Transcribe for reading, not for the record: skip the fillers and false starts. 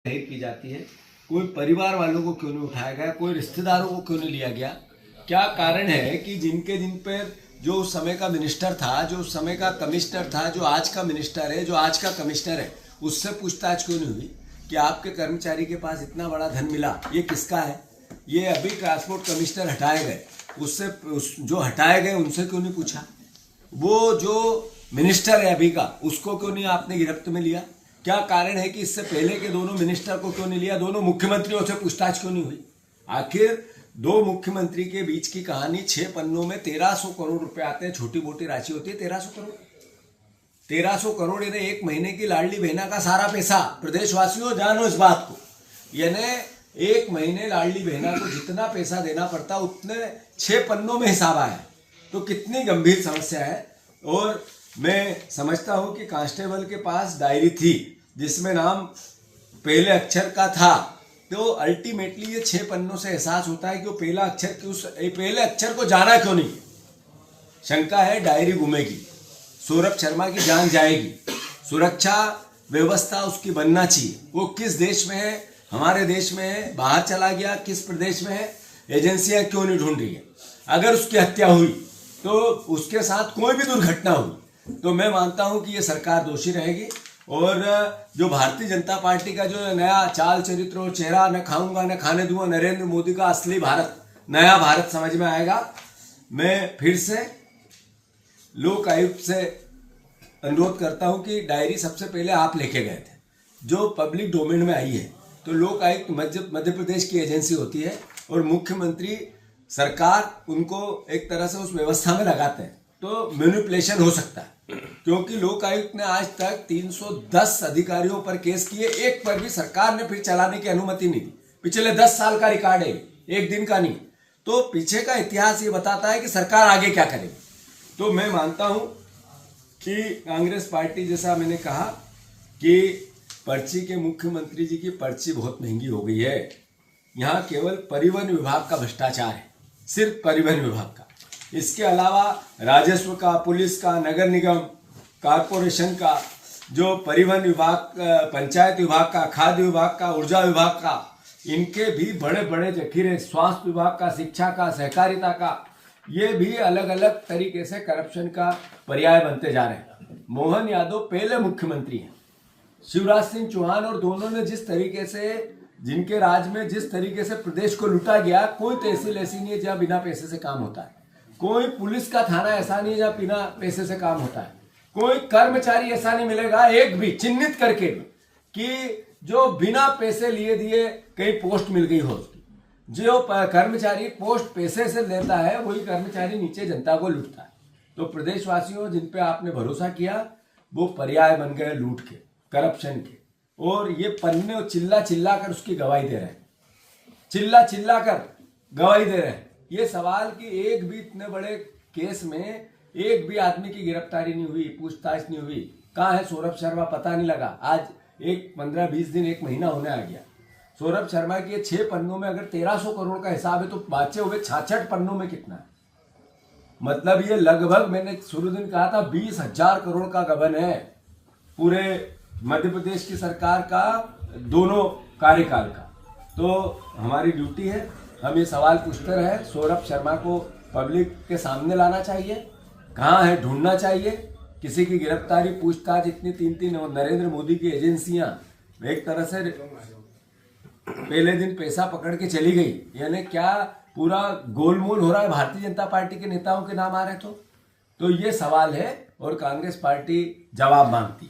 जाहिर की जाती है, कोई परिवार वालों को क्यों नहीं उठाया गया, कोई रिश्तेदारों को क्यों नहीं लिया गया? क्या कारण है कि जिन पर जो उस समय का मिनिस्टर था, जो उस समय का कमिश्नर था, जो आज का मिनिस्टर है, जो आज का कमिश्नर है, उससे पूछताछ क्यों नहीं हुई कि आपके कर्मचारी के पास इतना बड़ा धन मिला, ये किसका है? ये अभी ट्रांसपोर्ट कमिश्नर हटाए गए, जो हटाए गए उनसे क्यों नहीं पूछा? वो जो मिनिस्टर है अभी का, उसको क्यों नहीं आपने गिरफ्त में लिया? क्या कारण है कि इससे पहले के दोनों मिनिस्टर को क्यों नहीं लिया? दोनों मुख्यमंत्रियों से पूछताछ क्यों नहीं हुई? आखिर दो मुख्यमंत्री के बीच की कहानी 6 पन्नों में 1300 करोड़ रुपए आते हैं, छोटी मोटी राशि होती है 1300 करोड़। 1300 करोड़ यानी एक महीने की लाडली बहना का सारा पैसा। प्रदेशवासियों जानो इस बात को, यानी एक महीने लाडली बहना को जितना पैसा देना पड़ता उतने 6 पन्नों में हिसाब आया। तो कितनी गंभीर समस्या है। और मैं समझता हूं कि कांस्टेबल के पास डायरी थी जिसमें नाम पहले अक्षर का था, तो अल्टीमेटली ये 6 पन्नों से एहसास होता है कि वो पहले अक्षर को जाना क्यों नहीं। शंका है डायरी गुमेगी, सौरभ शर्मा की जान जाएगी। सुरक्षा व्यवस्था उसकी बनना चाहिए। वो किस देश में है? हमारे देश में है, बाहर चला गया, किस प्रदेश में है? एजेंसियां क्यों नहीं ढूंढ रही है? अगर उसकी हत्या हुई तो उसके साथ कोई भी दुर्घटना हुई तो मैं मानता हूं कि ये सरकार दोषी रहेगी। और जो भारतीय जनता पार्टी का जो नया चाल चरित्र और चेहरा, न खाऊंगा न खाने दूंगा, नरेंद्र मोदी का असली भारत, नया भारत समझ में आएगा। मैं फिर से लोक आयुक्त से अनुरोध करता हूं कि डायरी सबसे पहले आप लेके गए थे, जो पब्लिक डोमेन में आई है। तो लोक आयुक्त मध्य प्रदेश की एजेंसी होती है और मुख्यमंत्री सरकार उनको एक तरह से उस व्यवस्था में लगाते हैं, तो मैनिपुलेशन हो सकता है। क्योंकि लोक आयुक्त ने आज तक 310 अधिकारियों पर केस किए, एक पर भी सरकार ने फिर चलाने की अनुमति नहीं दी। पिछले 10 साल का रिकॉर्ड है, एक दिन का नहीं। तो पीछे का इतिहास ये बताता है कि सरकार आगे क्या करेगी। तो मैं मानता हूं कि कांग्रेस पार्टी, जैसा मैंने कहा कि पर्ची के मुख्यमंत्री जी की पर्ची बहुत महंगी हो गई है। यहाँ केवल परिवहन विभाग का भ्रष्टाचार है, सिर्फ परिवहन विभाग का। इसके अलावा राजस्व का, पुलिस का, नगर निगम, कारपोरेशन का, जो परिवहन विभाग, पंचायत विभाग का, खाद्य विभाग का, ऊर्जा विभाग का, इनके भी बड़े बड़े जखीरे, स्वास्थ्य विभाग का, शिक्षा का, सहकारिता का, ये भी अलग अलग तरीके से करप्शन का पर्याय बनते जा रहे हैं। मोहन यादव पहले मुख्यमंत्री हैं, शिवराज सिंह चौहान, और दोनों ने जिस तरीके से, जिनके राज में जिस तरीके से प्रदेश को लूटा गया, कोई तहसील ऐसी नहीं है जहां बिना पैसे से काम होता है। कोई पुलिस का थाना ऐसा नहीं है जहां बिना पैसे से काम होता है। कोई कर्मचारी ऐसा नहीं मिलेगा एक भी, चिन्हित करके भी, कि जो बिना पैसे लिए दिए कहीं पोस्ट मिल गई हो उसकी। जो कर्मचारी पोस्ट पैसे से लेता है वही कर्मचारी नीचे जनता को लूटता है। तो प्रदेशवासियों, जिन पे आपने भरोसा किया वो पर्याय बन गए लूट के, करप्शन के। और ये पन्ने और चिल्ला चिल्ला कर उसकी गवाही दे रहे हैं, चिल्ला चिल्ला कर गवाही दे रहे हैं। ये सवाल कि एक भी इतने बड़े केस में एक भी आदमी की गिरफ्तारी नहीं हुई, पूछताछ नहीं हुई। कहाँ है सौरभ शर्मा? पता नहीं लगा। आज 15-20 दिन, एक महीना होने आ गया। सौरभ शर्मा के 6 पन्नों में अगर 1300 करोड़ का हिसाब है तो बचे हुए 66 पन्नों में कितना है? मतलब ये लगभग, मैंने शुरू दिन कहा था, 20,000 करोड़ का गबन है पूरे मध्य प्रदेश की सरकार का, दोनों कार्यकाल का। तो हमारी ड्यूटी है, हम ये सवाल पूछते रहे। सौरभ शर्मा को पब्लिक के सामने लाना चाहिए, कहाँ है ढूंढना चाहिए। किसी की गिरफ्तारी, पूछताछ, इतनी 3-3 नरेंद्र मोदी की एजेंसियां एक तरह से पहले दिन पैसा पकड़ के चली गई, यानी क्या पूरा गोलमोल हो रहा है? भारतीय जनता पार्टी के नेताओं के नाम आ रहे तो ये सवाल है और कांग्रेस पार्टी जवाब मांगती है।